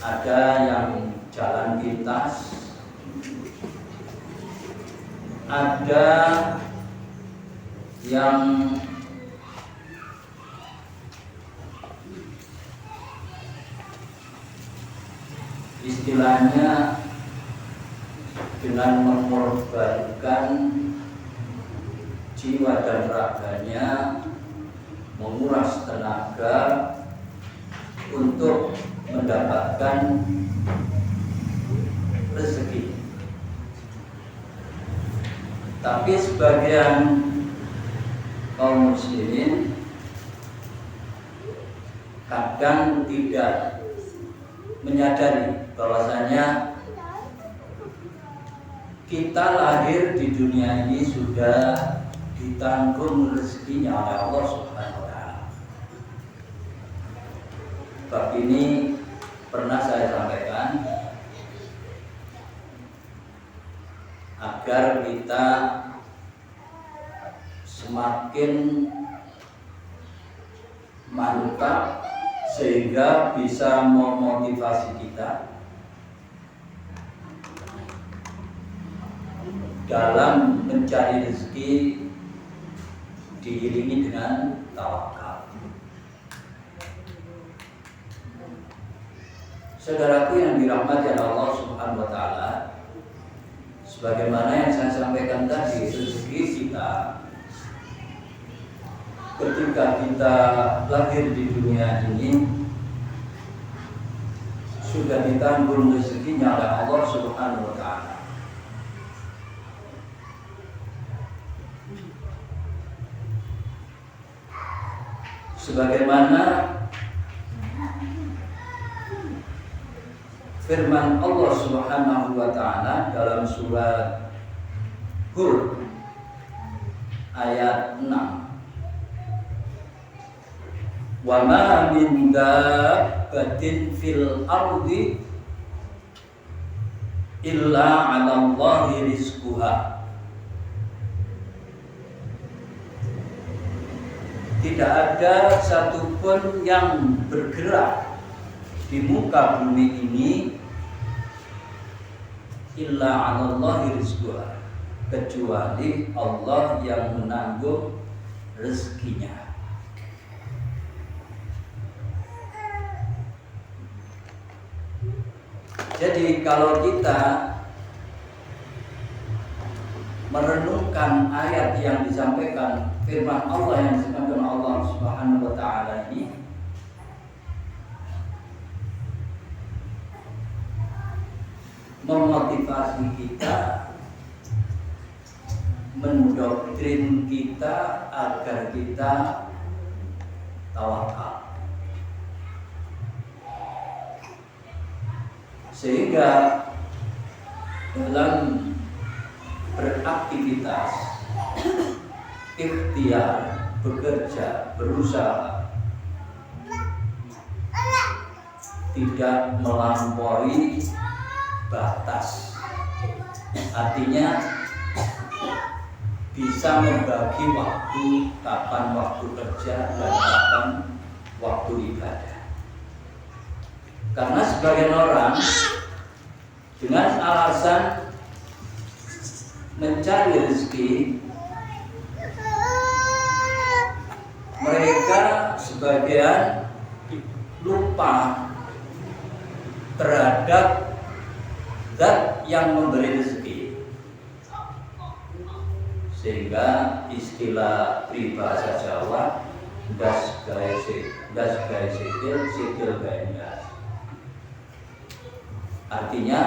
ada yang jalan pintas, ada yang istilahnya dengan mengorbankan jiwa dan raganya, menguras tenaga untuk mendapatkan rezeki. Tapi sebagian kaum muslimin kadang tidak menyadari bahwasanya kita lahir di dunia ini sudah ditanggung rezekinya oleh Allah Subhanahu wa taala. Bab ini pernah saya sampaikan agar kita semakin mantap sehingga bisa memotivasi kita dalam mencari rezeki diiringi dengan tawakal. Saudaraku yang dirahmati Allah Subhanahu wa taala, sebagaimana yang saya sampaikan tadi, rezeki kita ketika kita lahir di dunia ini sudah ditanggung rezekinya oleh Allah Subhanahu wa taala. Sebagaimana firman Allah Subhanahu wa taala dalam surat Hud ayat 6, wa ma min dabbatin fil ardi illa 'ala Allahi rizquha. Tidak ada satupun yang bergerak di muka bumi ini illa 'ala Allahi rizquha, kecuali Allah yang menanggung rezekinya. Jadi kalau kita merenungkan ayat yang disampaikan, firman Allah yang disampaikan Allah Subhanahu wa taala ini, memotivasi kita, mendoktrin kita agar kita tawakal. Sehingga dalam beraktivitas, ikhtiar, bekerja, berusaha, tidak melampaui batas. Artinya bisa membagi waktu, kapan waktu kerja dan kapan waktu ibadah. Karena sebagian orang dengan alasan mencari rezeki, mereka sebagian lupa terhadap zat yang memberi rezeki, sehingga istilah peribahasa Jawa das gawe sikil, sikil gawe ndas. Artinya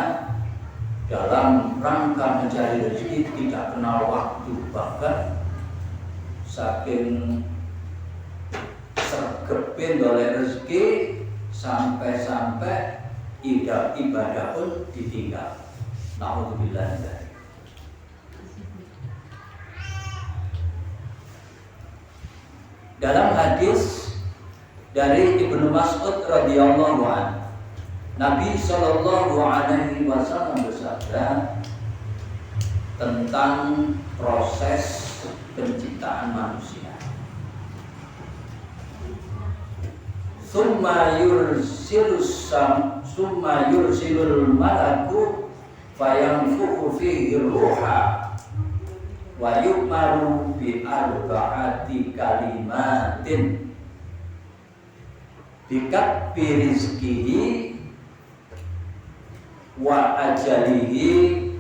dalam rangka mencari rezeki tidak kenal waktu, bahkan saking sergepin oleh rezeki sampai-sampai ibadah pun ditinggal. Nauzubillah. Dalam hadis dari Ibnu Mas'ud radhiyallahu anhu, Nabi Shallallahu Alaihi Wasallam bersabda tentang proses penciptaan manusia. summa yursilul malaku fayanfukhu fihi ruha wa yu'maru bi arba'ati kalimatin bikatbi rizkihi wa ajalihi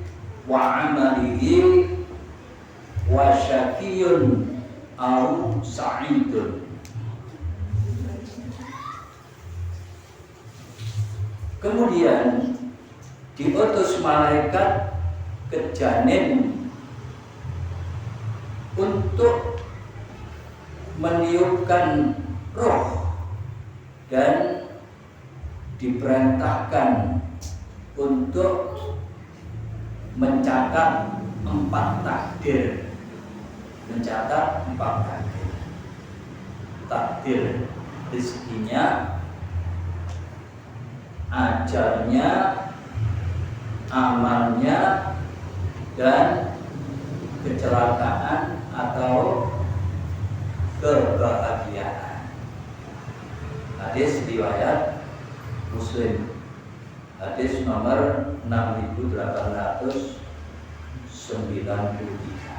wa amalihi wa syakiyun au sa'idun. Kemudian diutus malaikat ke janin untuk meniupkan roh dan diperintahkan untuk mencatat 4 takdir. Mencatat 4 takdir. Takdir rezekinya, ajalnya, amalnya, dan kecelakaan atau kebahagiaan. Hadis riwayat Muslim. Hadis nomor 6893.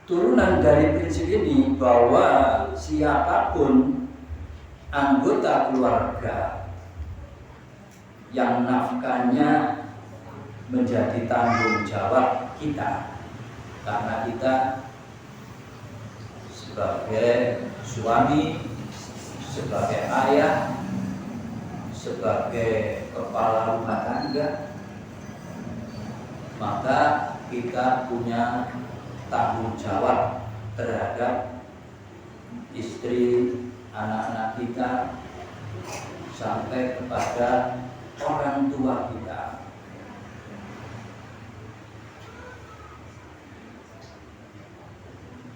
Turunan dari prinsip ini bahwa siapapun anggota keluarga yang nafkahnya menjadi tanggung jawab kita, karena kita sebagai suami, sebagai ayah, sebagai kepala rumah tangga, maka kita punya tanggung jawab terhadap istri, anak-anak kita, sampai kepada orang tua kita.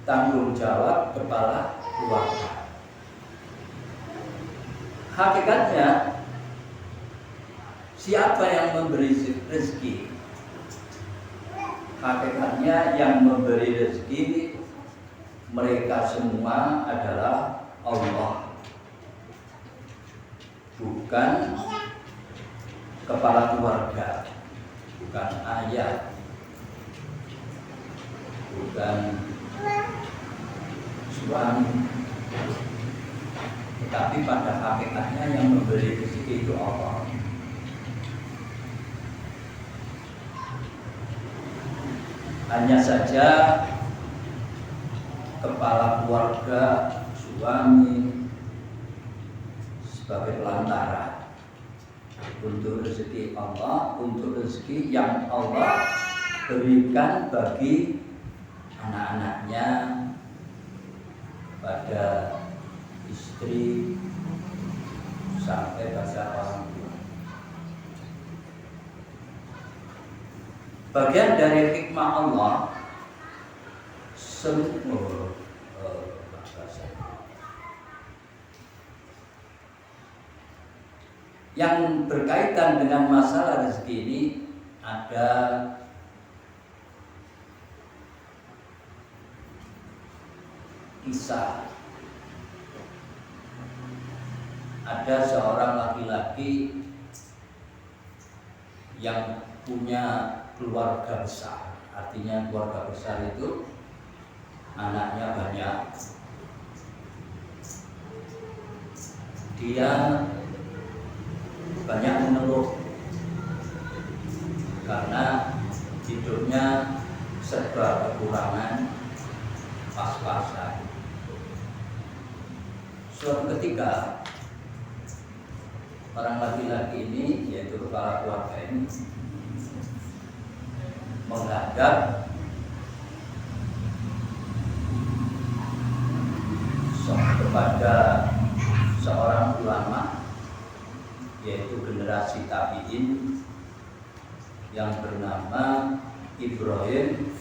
Tanggung jawab kepala keluarga. Hakikatnya, siapa yang memberi rezeki? Hakikatnya yang memberi rezeki mereka semua adalah Allah, bukan kepala keluarga, bukan ayah, bukan suami, tetapi pada hakikatnya yang memberi rezeki itu Allah. Hanya saja kepala keluarga, suami sebagai pelantara untuk rezeki Allah, untuk rezeki yang Allah berikan bagi anak-anaknya, pada istri, sampai pada orang tua. Bagian dari hikmah Allah semua yang berkaitan dengan masalah rezeki ini ada kisah. Ada seorang laki-laki yang punya keluarga besar. Artinya keluarga besar itu anaknya banyak. Dia banyak mengeluh karena hidupnya serba kekurangan, pas-pasan. Suatu ketika orang laki-laki ini, yaitu kepala keluarga ini, menghadap kepada seorang ulama, yaitu generasi tabi'in yang bernama Ibrahim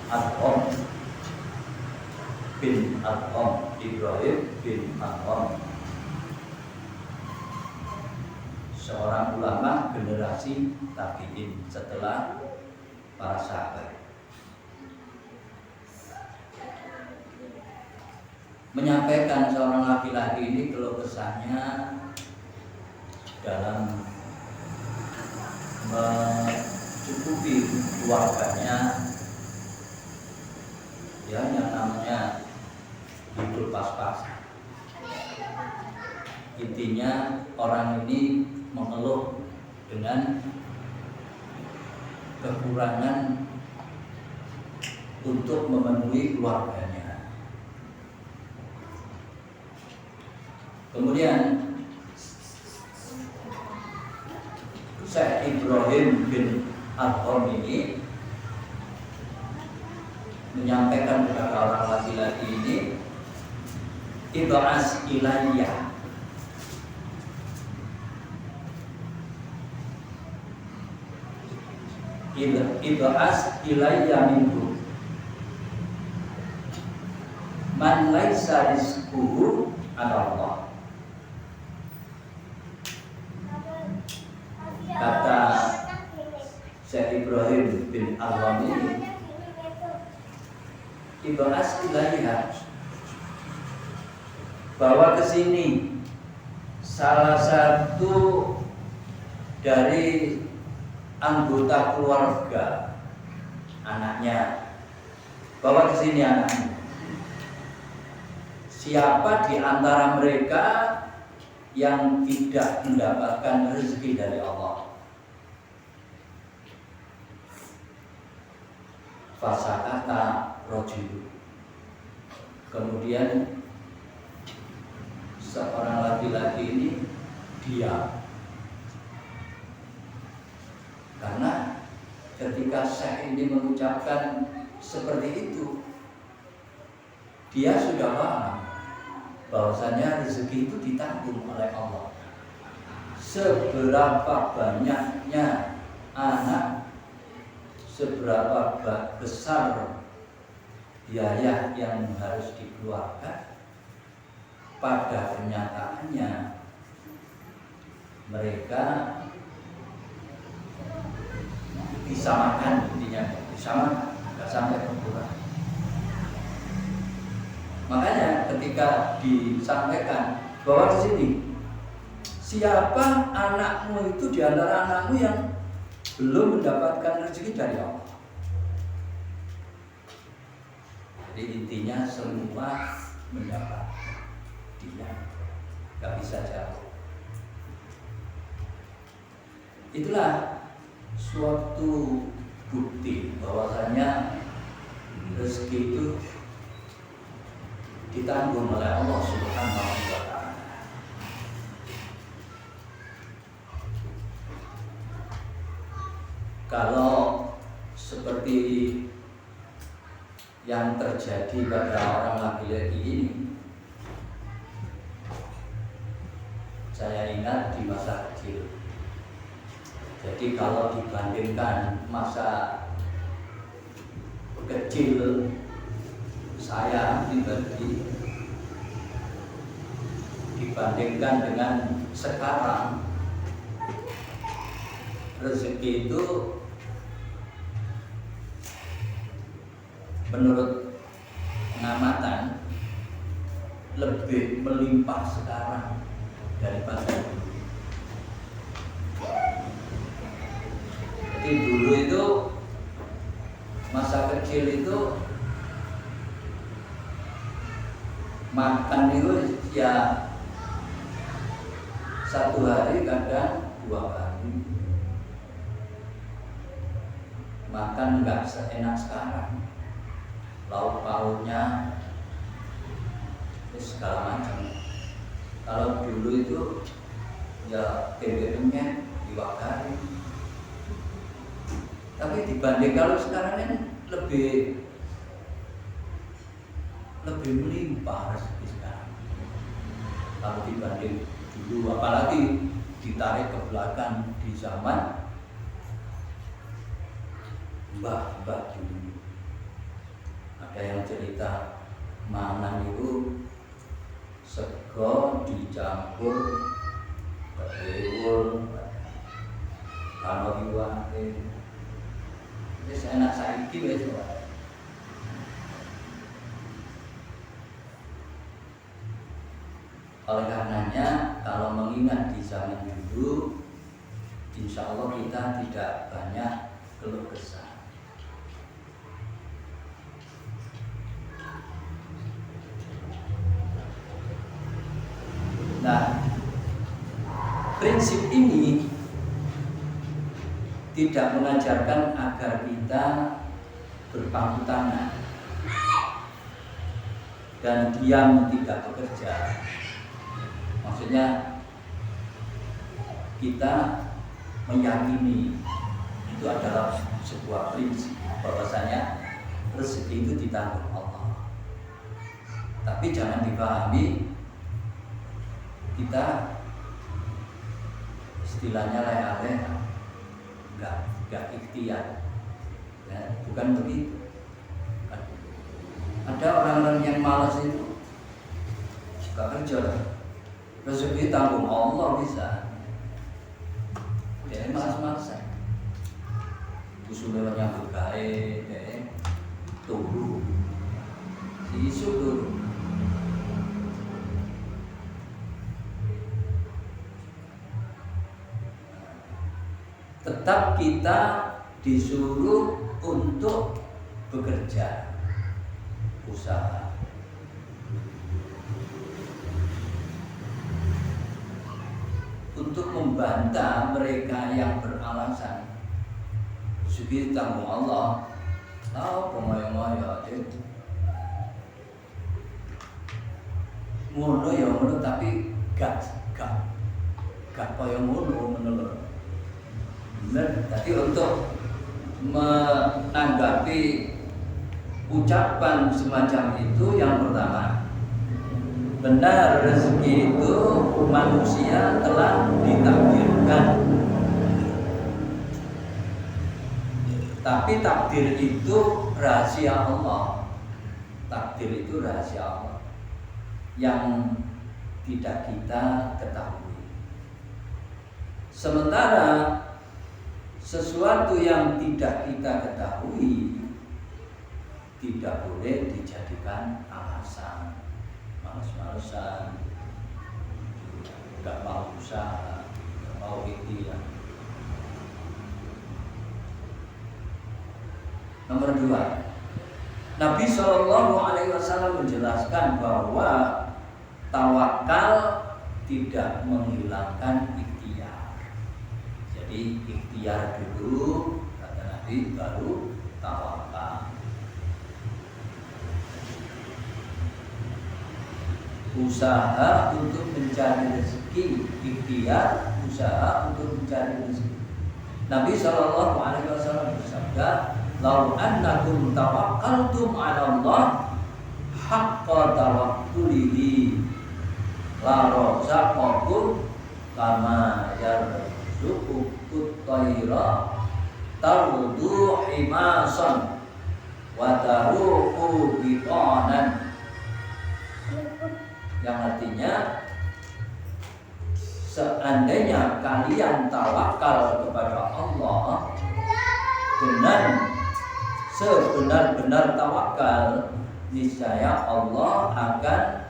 Adham bin Adham, seorang ulama generasi tabi'in setelah para sahabat. Menyampaikan seorang laki-laki ini keluh kesahnya dalam mencukupi keluarganya, ya, yang namanya hidup pas-pasan. Intinya orang ini mengeluh dengan kekurangan untuk memenuhi keluarganya. Kemudian Syekh Ibrahim bin Adham ini menyampaikan kepada orang laki-laki ini, ib'as ilayya, ib'as ilayya minhu man laisa rizquhu ala Allah. Kata Syekh Ibrahim bin Adham ini, ib'as ilayya, bawa ke sini salah satu dari anggota keluarga anaknya, bawa ke sini anaknya. Siapa di antara mereka yang tidak mendapatkan rezeki dari Allah? Fasakata rajul. Kemudian seorang laki-laki ini diam. Karena ketika Syekh ini mengucapkan seperti itu, dia sudah paham bahwasanya rezeki itu ditanggung oleh Allah. Seberapa banyaknya anak, seberapa besar biaya yang harus dikeluarkan, pada kenyataannya mereka bisa makan, intinya bisa makan, nggak sampai berkurang. Makanya ketika disampaikan bahwa di sini, siapa anakmu itu di antara anakmu yang belum mendapatkan rezeki dari Allah. Jadi intinya semua mendapat, dia nggak bisa jauh. Itulah suatu bukti bahwasanya rezeki itu ditanggung oleh Allah Subhanahu wa Ta'ala. Kalau seperti yang terjadi pada orang laki-laki ini, saya ingat di masa kecil. Jadi kalau dibandingkan masa kecil saya pribadi dibandingkan dengan sekarang, rezeki itu menurut pengamatan lebih melimpah sekarang daripada dulu. Jadi dulu itu masa kecil itu makan itu ya satu hari kadang 2 kali. Makan nggak seenak sekarang, lauk pauknya segala macam. Kalau dulu itu ya tempe-tempe diwakari. Tapi dibanding kalau sekarang kan lebih melimpah rezeki sekarang. Kalau dibanding dulu, apalagi ditarik ke belakang di zaman mbah-mbah dulu. Ada yang cerita mangan itu sego dicampur berewul, kalau iwake Wis enak saiki wis. Oleh karenanya kalau mengingat di zaman dulu, insya Allah kita tidak banyak keluh kesah. Nah, prinsip ini tidak mengajarkan agar kita berpangku tangan dan diam tidak bekerja. Maksudnya kita meyakini itu adalah sebuah prinsip bahwasanya rezeki itu ditanggung Allah. Tapi jangan dipahami kita istilahnya leleh, enggak ikhtiar. Ya, bukan begitu. Ada orang-orang yang malas itu suka kerja. Rezeki tanggung Allah bisa. Dia malas-malasan. Usulnya nyambut gawe, dia turu. Si isu turu. Tetap kita disuruh untuk bekerja, usaha. Untuk membantah mereka yang beralasan rezeki tanggung Allah, tahu pemoyo-moyo itu ngono ya ngono, tapi gak kaya ngono menurut. Benar. Jadi untuk menanggapi ucapan semacam itu, yang pertama, benar rezeki itu manusia telah ditakdirkan, tapi takdir itu rahasia Allah. Takdir itu rahasia Allah yang tidak kita ketahui. Sementara sesuatu yang tidak kita ketahui tidak boleh dijadikan alasan. Males-malesan, gak mau usaha, gak mau ikhtiar. Nomor 2, Nabi SAW menjelaskan bahwa tawakal tidak menghilangkan ikhtiar. Jadi ikhtiar dulu, kata Nabi, baru tawakal. Usaha untuk mencari rezeki, ikhtiar usaha untuk mencari rezeki. Nabi SAW bersabda, "Lau annakum tawakkaltum 'ala Allah haqqa tawakkulihi la razaqakum kama yarzuqut tayra tardu himasan wa taruhu biqanan." Yang artinya, seandainya kalian tawakal kepada Allah dengan sebenar-benar tawakal, niscaya Allah akan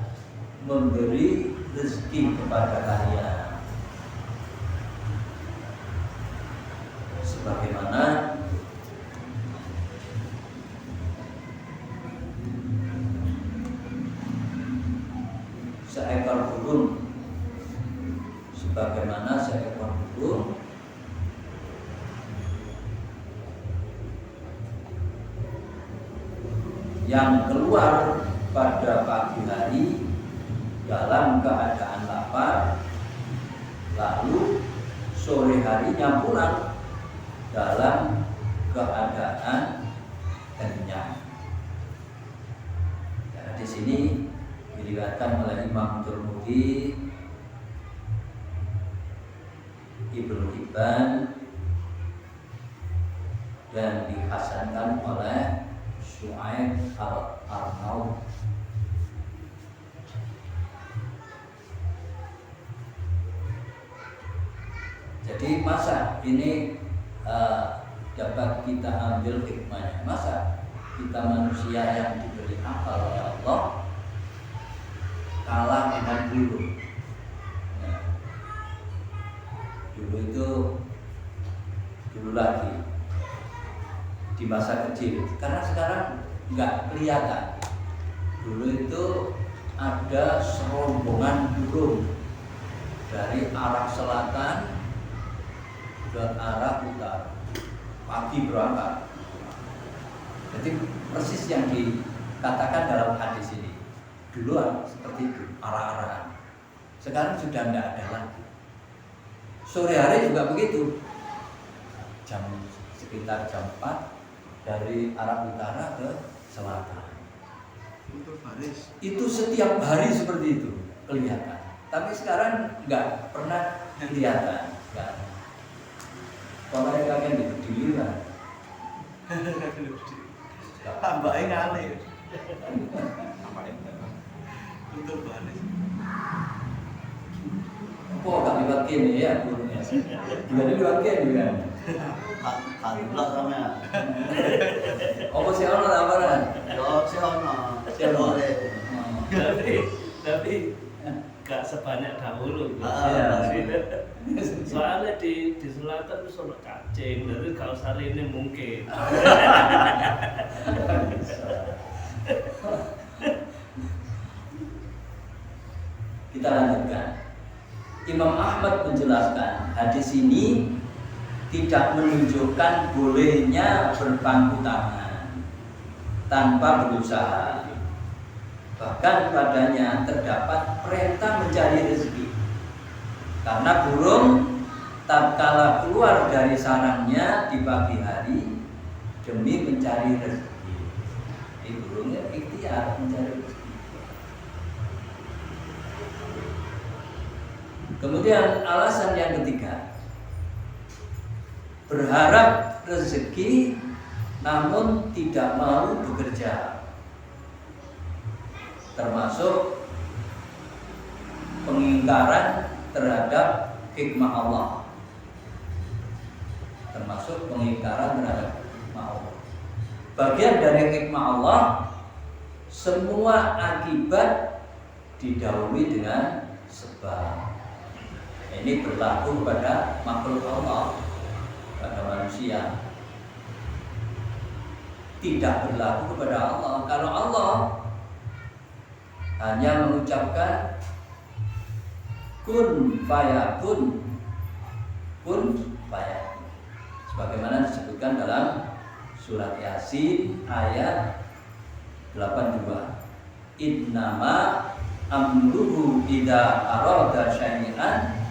memberi rezeki kepada kalian. Sebagaimana seekor burung, yang keluar pada pagi hari dalam keadaan lapar, lalu sore harinya pulang dalam keadaan kenyang. Ya, di sini diriwayatkan oleh Imam Tirmidzi, Ibnu Hibban, dan dihasankan oleh Syu'aib Al-Arnaud. Jadi masa ini dapat kita ambil hikmahnya. Masa kita manusia yang diberi akal oleh Allah kalah dengan burung? Nah, dulu lagi di masa kecil, karena sekarang nggak kelihatan. Dulu itu ada serombongan burung dari arah selatan ke arah utara, pagi berangkat. Jadi persis yang dikatakan dalam hadis ini. Dulu seperti itu, arah-arahan. Sekarang sudah tidak ada lagi. Sore hari juga begitu. Sekitar jam 4 dari arah utara ke selatan. Itu setiap hari seperti itu kelihatan. Tapi sekarang nggak pernah kelihatan. Kalau mereka kan dilihat. Tambahnya ngalir. Untuk baris. Oh, gak lewat kene ya burungnya. Juga lewat kene kan. Alhamdulillah sama. Oh, si ono lamaran. Yo, si ono. Si boleh. Tapi gak sebanyak dahulu. Iya. Soalnya di selatan itu ada cacing, jadi kalau hari ini mungkin. Kita lanjutkan. Imam Ahmad menjelaskan hadis ini tidak menunjukkan bolehnya berpangku tangan tanpa berusaha. Bahkan padanya terdapat perintah mencari rezeki. Karena burung tatkala keluar dari sarangnya di pagi hari demi mencari rezeki. Ini burungnya ikhtiar mencari rezeki. Kemudian alasan yang ketiga, berharap rezeki namun tidak mau bekerja, termasuk pengingkaran terhadap hikmah Allah. Termasuk pengingkaran terhadap hikmah Allah. Bagian dari hikmah Allah, semua akibat didahului dengan sebab. Ini berlaku pada makhluk Allah, pada manusia. Tidak berlaku kepada Allah. Kalau Allah hanya mengucapkan kun fayakun, kun fayakun, sebagaimana disebutkan dalam surat Yasin ayat 82. Innama amruhu idza arada syai'an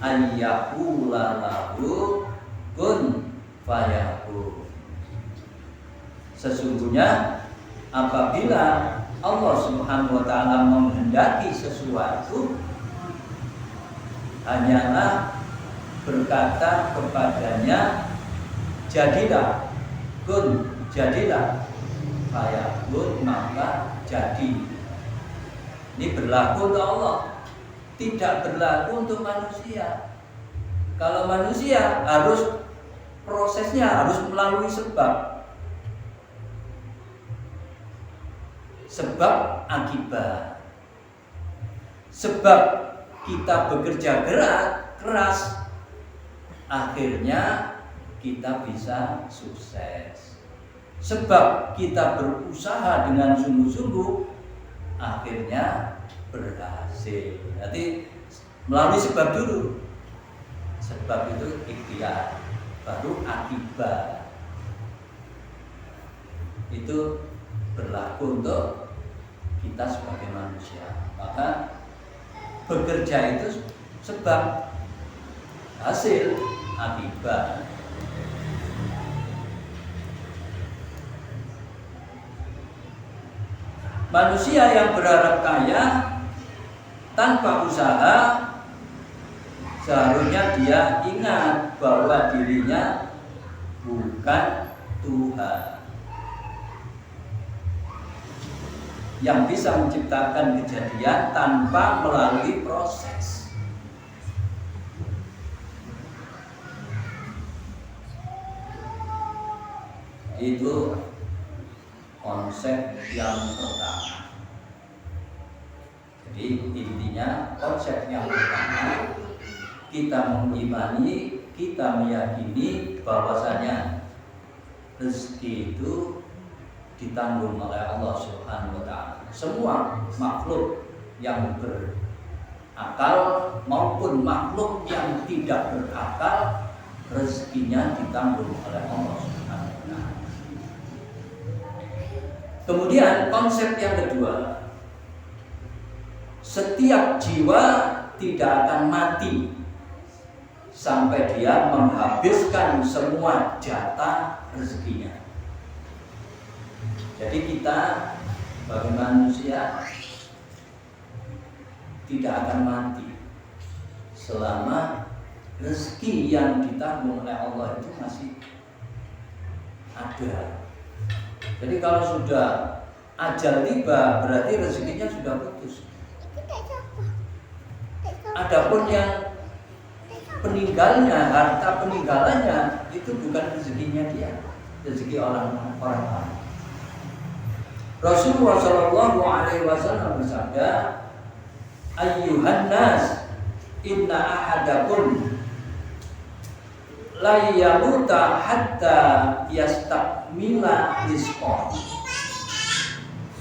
ayyaqula lahu kun fayakun. Sesungguhnya apabila Allah Subhanahu wa taala menghendaki sesuatu, hanyalah berkata kepadanya jadilah, kun, jadilah, fayakun, maka jadi. Ini berlaku untuk Allah, tidak berlaku untuk manusia. Kalau manusia harus prosesnya harus melalui sebab akibat. Sebab kita bekerja keras, akhirnya kita bisa sukses. Sebab kita berusaha dengan sungguh-sungguh, akhirnya berhasil. Nanti melalui sebab dulu. Sebab itu ikhtiar, baru akibat. Itu berlaku untuk kita sebagai manusia. Maka bekerja itu sebab, hasil akibat. Manusia yang berharap kaya tanpa usaha, seharusnya dia ingat bahwa dirinya bukan Tuhan yang bisa menciptakan kejadian tanpa melalui proses. Jadi itu konsep yang pertama. Jadi intinya konsep yang pertama, kita mengimani, kita meyakini bahwasanya rezeki itu ditanggung oleh Allah Subhanahu wa taala. Semua makhluk yang berakal maupun makhluk yang tidak berakal, rezekinya ditanggung oleh Allah Subhanahu wa taala. Kemudian konsep yang kedua, setiap jiwa tidak akan mati sampai dia menghabiskan semua jatah rezekinya. Jadi kita sebagai manusia tidak akan mati selama rezeki yang ditanggung oleh Allah itu masih ada. Jadi kalau sudah ajal tiba, berarti rezekinya sudah putus. Adapun yang peninggalnya, harta peninggalannya itu bukan rezekinya dia, rezeki orang lain. Rasulullah Shallallahu Alaihi Wasallam bersabda, Ayyuhan nas, inna ahadakum la yamuta hatta yastakmila rizqah,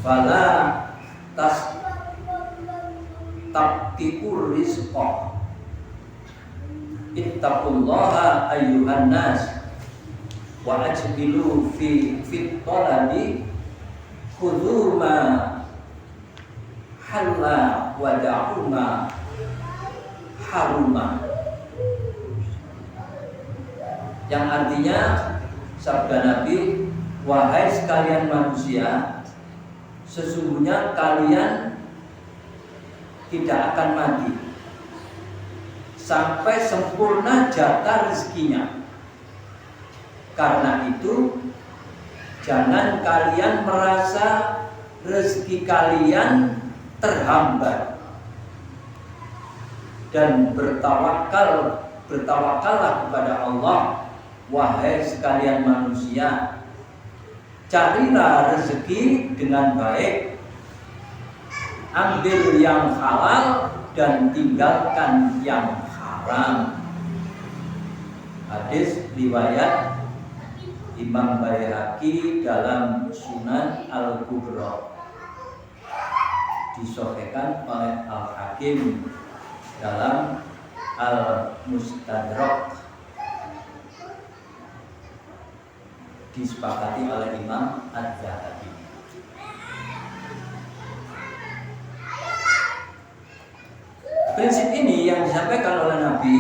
fala tabtikur rizqah. Ittaqullaha ayyuhan nas wa ajbilu fi talabi, khudhu ma halla wa da'u ma haruma. Yang artinya sabda Nabi, wahai sekalian manusia, sesungguhnya kalian tidak akan mati sampai sempurna jatah rezekinya. Karena itu jangan kalian merasa rezeki kalian terhambat, dan bertawakallah kepada Allah, wahai sekalian manusia. Carilah rezeki dengan baik, ambil yang halal dan tinggalkan yang haram. Hadis riwayat Imam Baihaqi dalam Sunan Al-Kubra, disahihkan oleh Al-Hakim dalam Al-Mustadrak, disepakati oleh Imam Az-Zahabi. Prinsip ini yang disampaikan oleh Nabi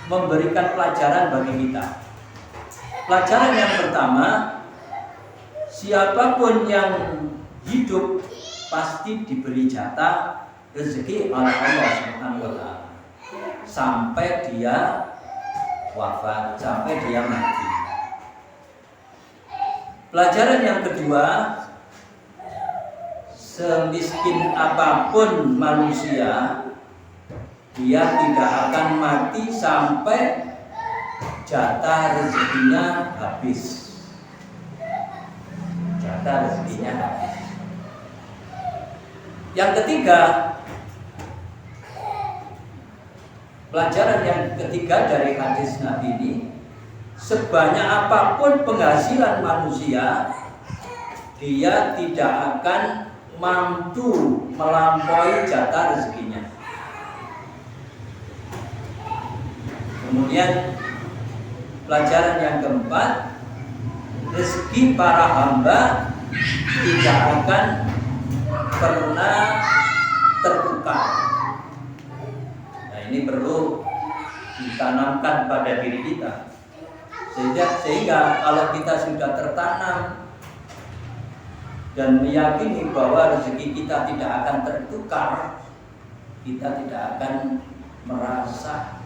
memberikan pelajaran bagi kita. Pelajaran yang pertama, siapapun yang hidup pasti diberi jatah rezeki oleh Allah Subhanahu wa taala sampai dia wafat, sampai dia mati. Pelajaran yang kedua, semiskin apapun manusia, dia tidak akan mati sampai jatah rezekinya habis. Jatah rezekinya habis. Yang ketiga, pelajaran yang ketiga dari hadis Nabi ini, sebanyak apapun penghasilan manusia, dia tidak akan mampu melampaui jatah rezekinya. Kemudian pelajaran yang keempat, rezeki para hamba tidak akan pernah tertukar. Nah, ini perlu ditanamkan pada diri kita, sehingga kalau kita sudah tertanam dan meyakini bahwa rezeki kita tidak akan tertukar, kita tidak akan merasa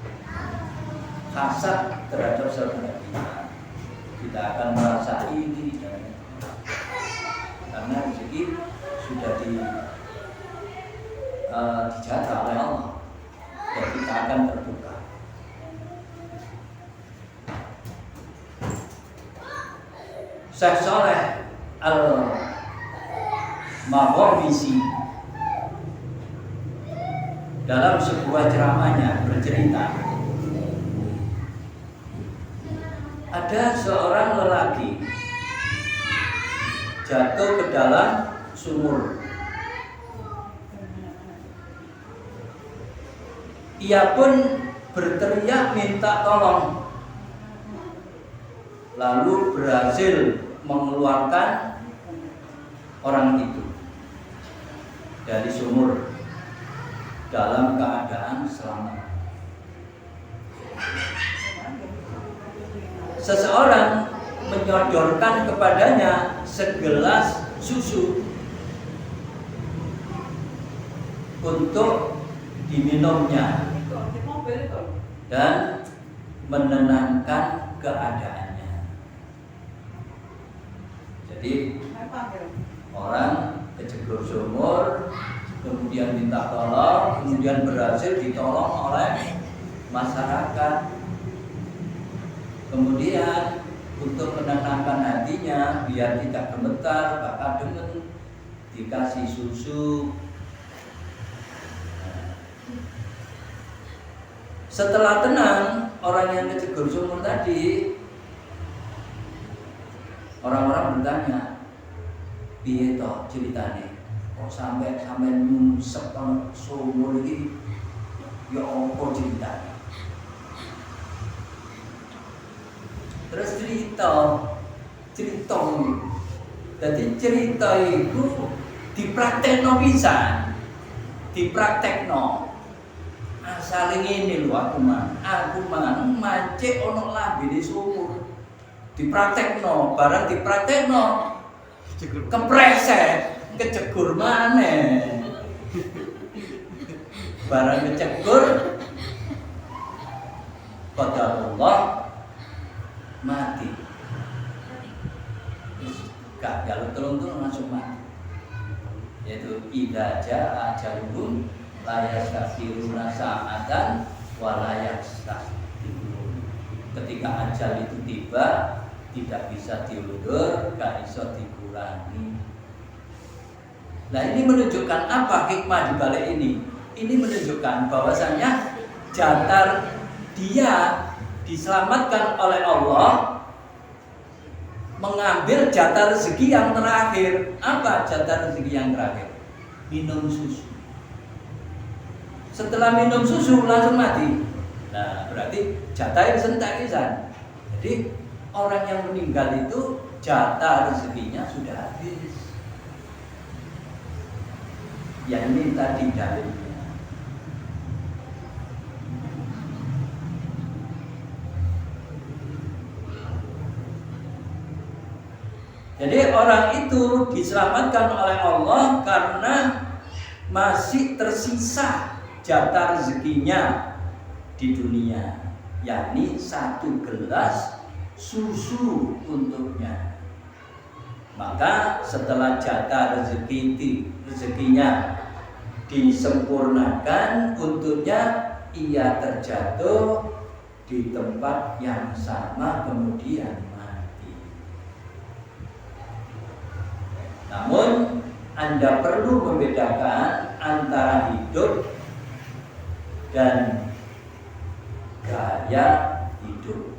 hasad terhadap saudara kita. Kita akan merasa iri karena rezeki sudah dijatah oleh Allah, dan kita akan terbuka. Syekh Shaleh Al-Maghamisi dalam sebuah ceramahnya bercerita, ada seorang lelaki jatuh ke dalam sumur. Ia pun berteriak minta tolong, lalu berhasil mengeluarkan orang itu dari sumur dalam keadaan selamat. Seseorang menyodorkan kepadanya segelas susu untuk diminumnya dan menenangkan keadaannya. Jadi orang kejegur sumur, kemudian minta tolong, kemudian berhasil ditolong oleh masyarakat. Kemudian untuk menenangkan hatinya biar tidak gemetar, bakal demen, dikasih susu. Setelah tenang, orang yang kejegur sumur tadi, orang-orang bertanya, piye toh ceritane? Kok sampai nyungsep sumur ini? Ya apa ceritane? Terus cerita. Jadi cerita itu dipraktekno pisan. Dipraktekno. Asale ngene lho aku mancik ono lambene sumur. Dipraktekno, barang dipraktekno kepreset, kejegur maneh. Barang kejegur qadarullah mati. Gak jalur telung langsung mati. Yaitu idza jaa ajaluhum la yastakhiruna sa'atan wa la yastaqdimun. Ketika ajal itu tiba, tidak bisa diundur, gak bisa dikurangi. Nah, ini menunjukkan apa hikmah di balik ini? Ini menunjukkan bahwasanya jantar dia diselamatkan oleh Allah, mengambil jatah rezeki yang terakhir. Apa jatah rezeki yang terakhir? Minum susu. Setelah minum susu langsung mati. Nah, berarti jatah sentak isan. Jadi orang yang meninggal itu jatah rezekinya sudah habis. Yang ini tadi dalilnya. Jadi orang itu diselamatkan oleh Allah karena masih tersisa jatah rezekinya di dunia, yakni 1 gelas susu untuknya. Maka setelah jatah rezekinya disempurnakan untuknya, ia terjatuh di tempat yang sama kemudian mati. Namun Anda perlu membedakan antara hidup dan gaya hidup.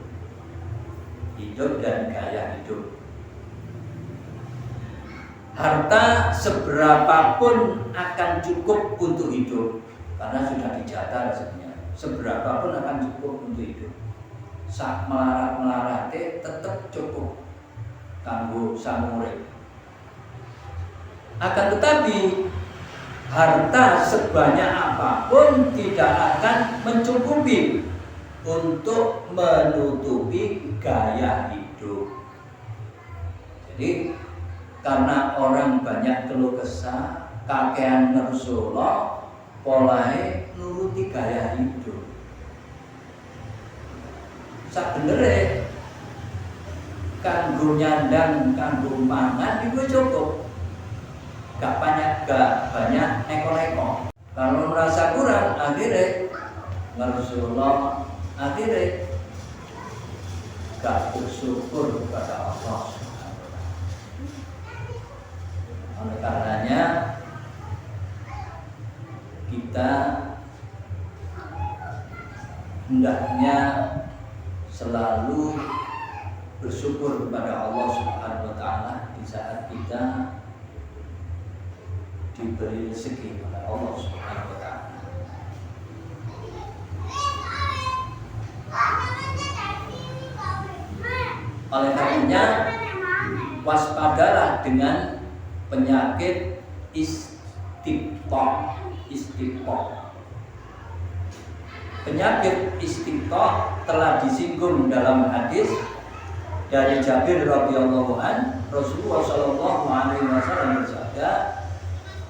Hidup dan gaya hidup. Harta seberapapun akan cukup untuk hidup, karena sudah dijatah rezekinya. Seberapapun akan cukup untuk hidup. Sak melarat-melarate tetap cukup kanggo samurip. Akan tetapi harta sebanyak apapun tidak akan mencukupi untuk menutupi gaya hidup. Jadi karena orang banyak keluh kesah, kakean ngersula, polahe nuruti gaya hidup. Sabenere kanggo nyandang, kanggo mangan iku cukup. Gak banyak neko-neko. Kalau merasa kurang, akhirnya ngersula, akhirnya gak bersyukur kepada Allah. kita hendaknya selalu bersyukur kepada Allah Subhanahu wa taala di saat kita diberi rezeki oleh Allah Subhanahu wa taala. Oleh karenanya waspadalah dengan penyakit istiqtoh. Penyakit istiqtoh telah disinggung dalam hadis dari Jabir radhiyallahu an, Rasulullah sallallahu alaihi wasallam bersabda,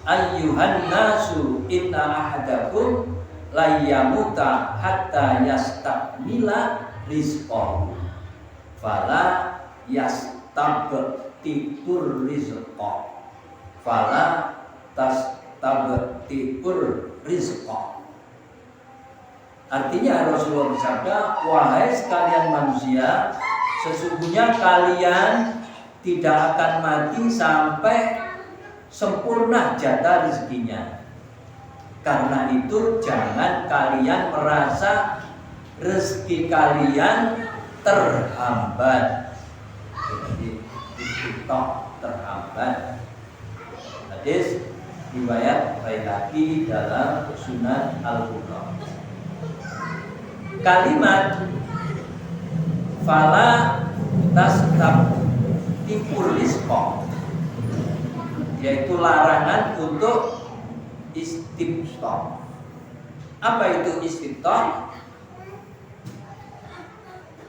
"Ayyuhan nasu inna ahadakum la yamuta hatta yastakmila rizqahu fala yastabtikur rizqahu fala tastabtikur rizqahu." Artinya Rasulullah bersabda, wahai sekalian manusia, sesungguhnya kalian tidak akan mati sampai sempurna jatah rezekinya. Karena itu jangan kalian merasa rezeki kalian terhambat. Jadi istiqtoh terhambat. Hadis riwayat Baihaqi dalam Sunan Al-Kubra. Kalimat fala tastabtikur rizqah yaitu larangan untuk istiqtoh. Apa itu istiqtoh?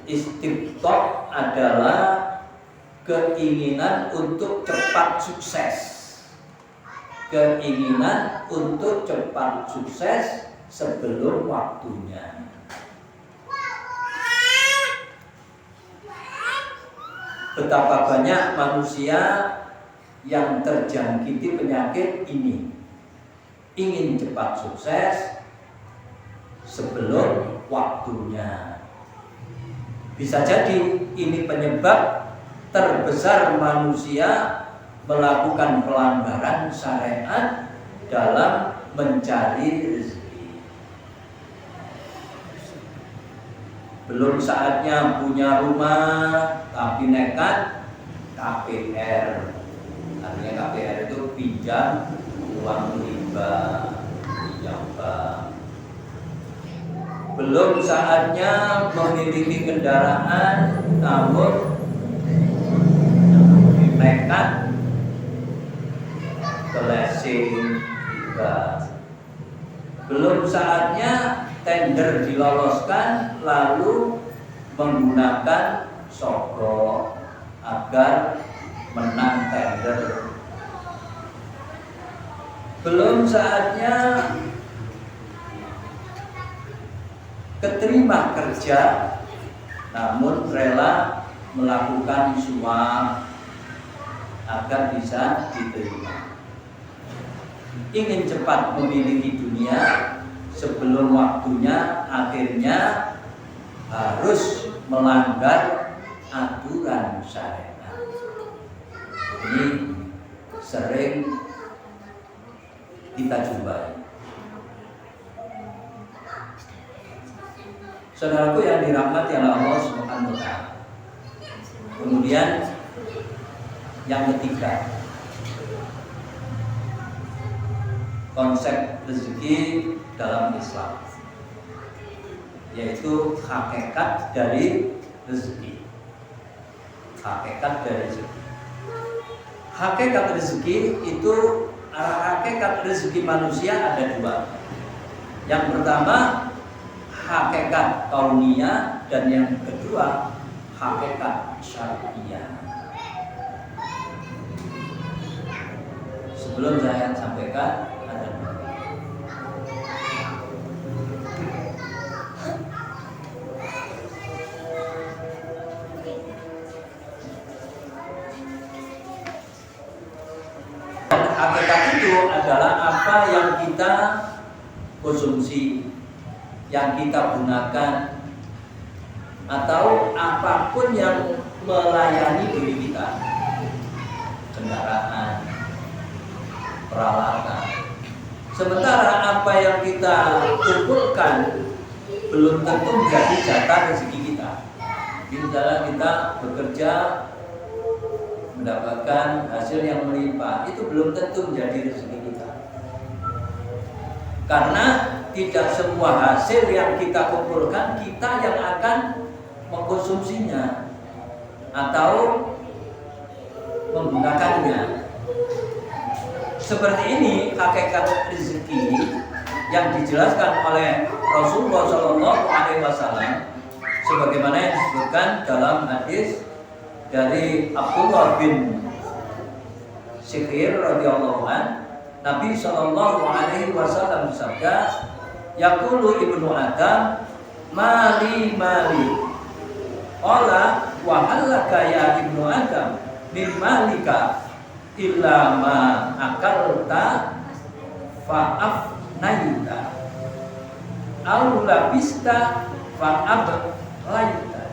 Istiqtoh adalah keinginan untuk cepat sukses. Keinginan untuk cepat sukses sebelum waktunya. Betapa banyak manusia yang terjangkiti penyakit ini, ingin cepat sukses sebelum waktunya. Bisa jadi ini penyebab terbesar manusia melakukan pelanggaran syariat dalam mencari rezeki. Belum saatnya punya rumah tapi nekat KPR. Artinya KPR itu pinjam uang riba, pinjam bank. Belum saatnya memiliki kendaraan namun nekat leasing riba. Belum saatnya tender diloloskan lalu menggunakan sogok agar menang tender. Belum saatnya keterima kerja namun rela melakukan suap agar bisa diterima. Ingin cepat memiliki dunia sebelum waktunya, akhirnya harus melanggar aturan syariat. Ini sering kita jumpai. Saudaraku yang dirahmati oleh Allah Subhanahu wa taala. Kemudian yang ketiga, konsep rezeki dalam Islam, yaitu hakikat dari rezeki. Hakikat dari rezeki. Hakikat rezeki itu, hakikat rezeki manusia ada dua. Yang pertama hakikat kauniyah dan yang kedua hakikat syar'iyah. Sebelum saya sampaikan ada hakikat itu adalah apa yang kita konsumsi, yang kita gunakan, atau apapun yang melayani diri kita, kendaraan, peralatan, Sementara apa yang kita kumpulkan belum tentu menjadi jatah rezeki kita. Misalnya kita bekerja mendapatkan hasil yang melimpah, itu belum tentu menjadi rezeki kita. Karena tidak semua hasil yang kita kumpulkan kita yang akan mengkonsumsinya atau menggunakannya. Seperti ini hakikat rezeki yang dijelaskan oleh Rasulullah SAW, sebagaimana yang disebutkan dalam hadis dari Abdullah bin Sikhir radhiyallahu an, Nabi SAW bersabda, yaqulu ibnu Adam, mali mali. Qala wa halaka ya ibnu Adam min malika illa ma akalta fa'afnaita au labista fa'ablaita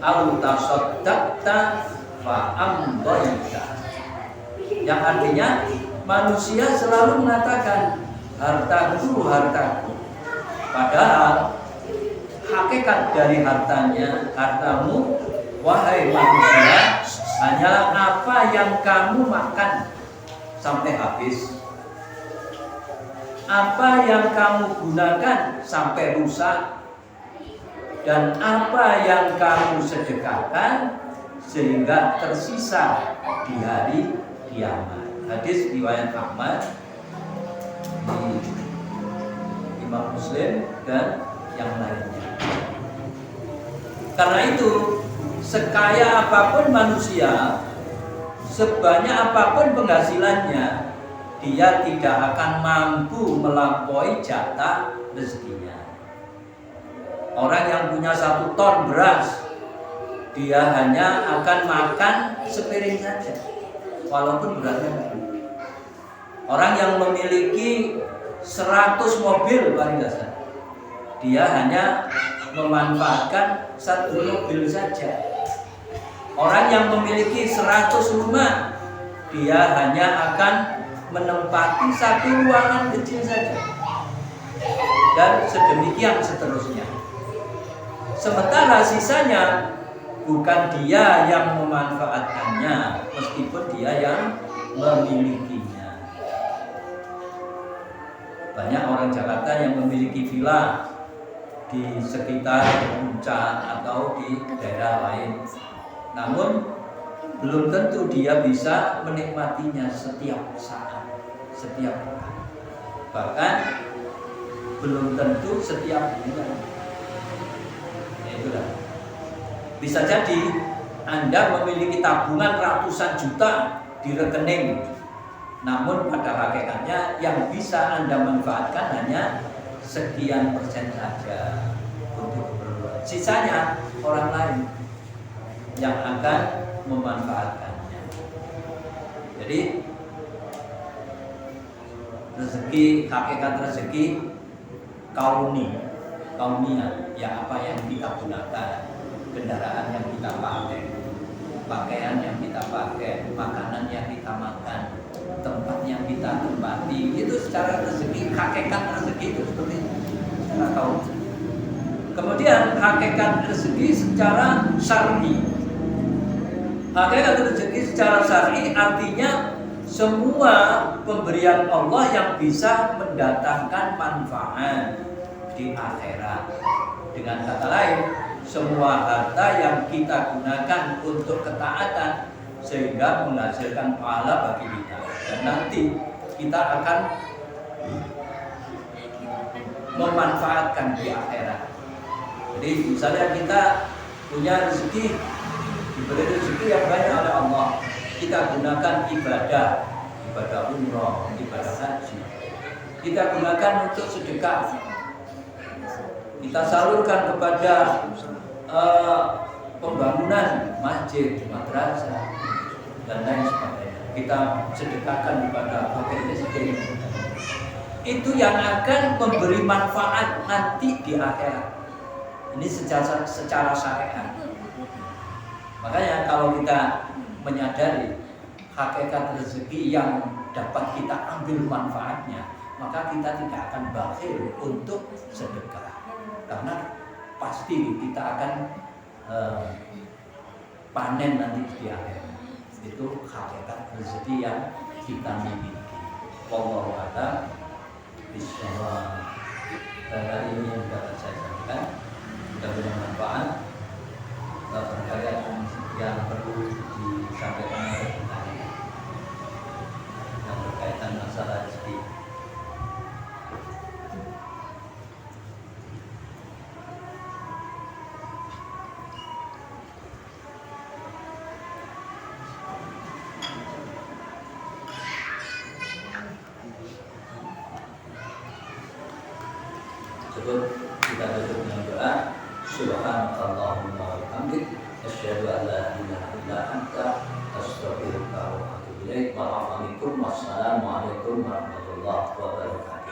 au tasaddaqta fa'amdaita. Yang artinya manusia selalu mengatakan hartaku, hartaku. Padahal hakikat dari hartamu, wahai manusia, hanyalah apa yang kamu makan sampai habis, apa yang kamu gunakan sampai rusak, dan apa yang kamu sedekahkan sehingga tersisa di hari kiamat. Hadis riwayat Ahmad, Imam Muslim dan yang lainnya. Karena itu, sekaya apapun manusia, sebanyak apapun penghasilannya, dia tidak akan mampu melampaui jatah rezekinya. Orang yang punya 1 ton beras, dia hanya akan makan sepiring saja, walaupun berasnya banyak. Orang yang memiliki 100 mobil paling dasar, dia hanya memanfaatkan 1 mobil saja. Orang yang memiliki 100 rumah, dia hanya akan menempati 1 ruangan kecil saja, dan sedemikian seterusnya. Sementara sisanya bukan dia yang memanfaatkannya, meskipun dia yang memilikinya. Banyak orang Jakarta yang memiliki villa di sekitar puncak atau di daerah lain, namun belum tentu dia bisa menikmatinya setiap saat, setiap pekan, bahkan belum tentu setiap bulan. Itulah. Bisa jadi Anda memiliki tabungan ratusan juta di rekening, namun pada hakikatnya yang bisa Anda manfaatkan hanya sekian persen saja untuk keperluan. Sisanya orang lain yang akan memanfaatkannya. Jadi rezeki, hakikat rezeki kaumia, ya apa yang kita gunakan, kendaraan yang kita pakai, pakaian yang kita pakai, makanan yang kita makan, tempat yang kita tempati, itu secara rezeki, hakikat rezeki itu seperti itu, secara kaum. Kemudian hakikat rezeki secara syar'i. Hakikat rezeki secara syar'i artinya semua pemberian Allah yang bisa mendatangkan manfaat di akhirat. Dengan kata lain, semua harta yang kita gunakan untuk ketaatan sehingga menghasilkan pahala bagi kita, dan nanti kita akan memanfaatkan di akhirat. Jadi misalnya kita punya rezeki, diberi rezeki yang banyak oleh Allah, kita gunakan ibadah umroh, ibadah haji, kita gunakan untuk sedekah, kita salurkan kepada pembangunan masjid, madrasah, dan lain sebagainya. Kita sedekahkan kepada fakir miskin. Itu yang akan memberi manfaat nanti di akhirat. Ini secara syariat. Makanya kalau kita menyadari hakikat rezeki yang dapat kita ambil manfaatnya, maka kita tidak akan bakhil untuk sedekah, karena pasti kita akan panen nanti di akhirat. Itu hakikat rezeki yang kita miliki. Wallahu a'lam bishawab. Hari ini yang dapat saya sampaikan, mudah-mudahan bermanfaat. Barangkali ada yang perlu disampaikan oleh kita yang berkaitan masalah rezeki. Cukup kita tutup dengan doa. Subhanallahumma wa bihamdik, asyhadu an la ilaha illa anta, astaghfiruka wa atubu ilaik. Wassalamualaikum warahmatullahi wabarakatuh.